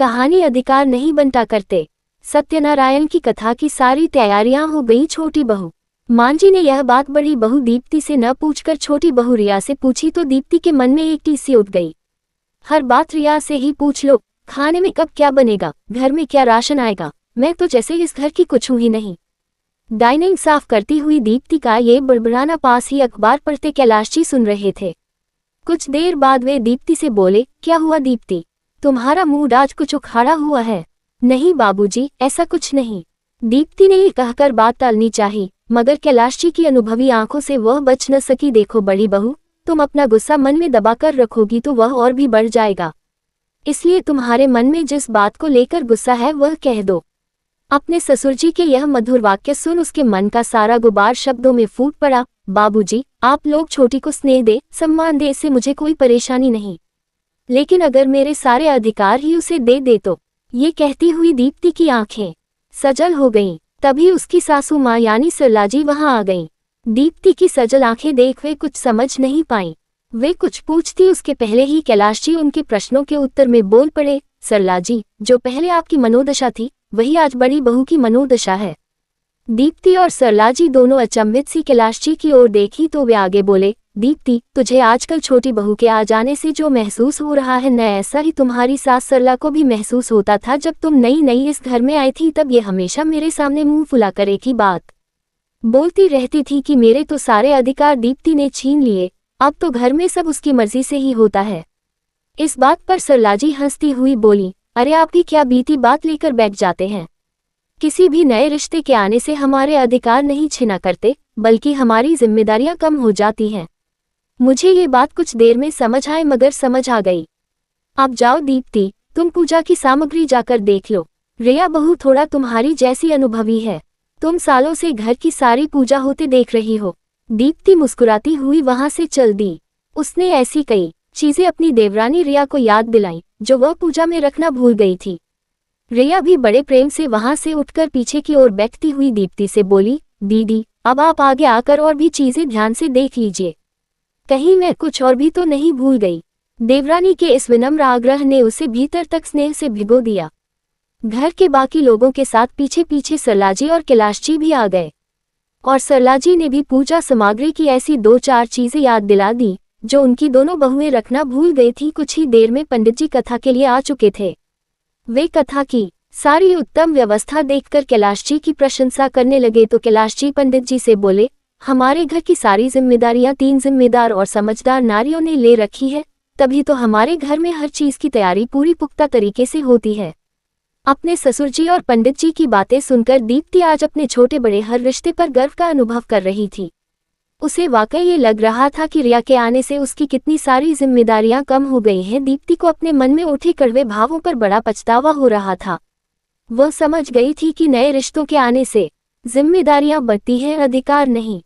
कहानी अधिकार नहीं बनता करते। सत्यनारायण की कथा की सारी तैयारियां हो गई। छोटी बहू मांझी ने यह बात बड़ी बहू दीप्ति से न पूछकर छोटी बहू रिया से पूछी तो दीप्ति के मन में एक टीसी उठ गई। हर बात रिया से ही पूछ लो, खाने में कब क्या बनेगा, घर में क्या राशन आएगा, मैं तो जैसे इस घर की कुछ हूं ही नहीं। डाइनिंग साफ करती हुई दीप्ति का ये बड़बड़ाना पास ही अखबार पढ़ते कैलाश जी सुन रहे थे। कुछ देर बाद वे दीप्ति से बोले, क्या हुआ दीप्ति, तुम्हारा मूड आज कुछ उखाड़ा हुआ है। नहीं बाबूजी, ऐसा कुछ नहीं। दीप्ति ने ये कहकर बात टालनी चाही, मगर कैलाश जी की अनुभवी आंखों से वह बच न सकी। देखो बड़ी बहू, तुम अपना गुस्सा मन में दबाकर रखोगी तो वह और भी बढ़ जाएगा। इसलिए तुम्हारे मन में जिस बात को लेकर गुस्सा है वह कह दो। अपने ससुर जी के यह मधुर वाक्य सुन उसके मन का सारा गुबार शब्दों में फूट पड़ा। बाबूजी, आप लोग छोटी को स्नेह दे, सम्मान दे, इससे मुझे कोई परेशानी नहीं, लेकिन अगर मेरे सारे अधिकार ही उसे दे दे तो। ये कहती हुई दीप्ति की आंखें सजल हो गईं। तभी उसकी सासू माँ यानी सरलाजी वहां आ गईं। दीप्ति की सजल आंखें देख वे कुछ समझ नहीं पाईं। वे कुछ पूछती उसके पहले ही कैलाश जी उनके प्रश्नों के उत्तर में बोल पड़े। सरलाजी, जो पहले आपकी मनोदशा थी वही आज बड़ी बहू की मनोदशा है। दीप्ति और सरलाजी दोनों अचंभित सी कैलाश जी की ओर देखी तो वे आगे बोले, दीप्ति, तुझे आजकल छोटी बहू के आ जाने से जो महसूस हो रहा है न ऐसा ही तुम्हारी सास सरला को भी महसूस होता था जब तुम नई नई इस घर में आई थी। तब ये हमेशा मेरे सामने मुंह फुलाकर एक ही बात बोलती रहती थी कि मेरे तो सारे अधिकार दीप्ति ने छीन लिए, अब तो घर में सब उसकी मर्जी से ही होता है। इस बात पर सरलाजी हंसती हुई बोली, अरे आप भी क्या बीती बात लेकर बैठ जाते हैं। किसी भी नए रिश्ते के आने से हमारे अधिकार नहीं छिना करते, बल्कि हमारी जिम्मेदारियां कम हो जाती हैं। मुझे ये बात कुछ देर में समझ आए, मगर समझ आ गई। अब जाओ दीप्ति, तुम पूजा की सामग्री जाकर देख लो। रिया बहू थोड़ा तुम्हारी जैसी अनुभवी है, तुम सालों से घर की सारी पूजा होते देख रही हो। दीप्ति मुस्कुराती हुई वहां से चल दी। उसने ऐसी कई चीजें अपनी देवरानी रिया को याद दिलाई जो वह पूजा में रखना भूल गई थी। रिया भी बड़े प्रेम से वहां से उठकर पीछे की ओर बैठती हुई दीप्ति से बोली, दीदी, अब आप आगे आकर और भी चीजें ध्यान से देख लीजिए, कहीं मैं कुछ और भी तो नहीं भूल गई। देवरानी के इस विनम्र आग्रह ने उसे भीतर तक स्नेह से भिगो दिया। घर के बाकी लोगों के साथ पीछे पीछे सरलाजी और कैलाश जी भी आ गए और सरलाजी ने भी पूजा सामग्री की ऐसी दो चार चीजें याद दिला दी जो उनकी दोनों बहुएं रखना भूल गई थी। कुछ ही देर में पंडित जी कथा के लिए आ चुके थे। वे कथा की सारी उत्तम व्यवस्था देखकर कैलाश जी की प्रशंसा करने लगे तो कैलाश जी पंडित जी से बोले, हमारे घर की सारी जिम्मेदारियां 3 जिम्मेदार और समझदार नारियों ने ले रखी है, तभी तो हमारे घर में हर चीज की तैयारी पूरी पुख्ता तरीके से होती है। अपने ससुर जी और पंडित जी की बातें सुनकर दीप्ति आज अपने छोटे बड़े हर रिश्ते पर गर्व का अनुभव कर रही थी। उसे वाकई ये लग रहा था कि रिया के आने से उसकी कितनी सारी जिम्मेदारियां कम हो गई हैं। दीप्ति को अपने मन में उठे कड़वे भावों पर बड़ा पछतावा हो रहा था। वह समझ गई थी कि नए रिश्तों के आने से जिम्मेदारियां बढ़ती हैं, अधिकार नहीं।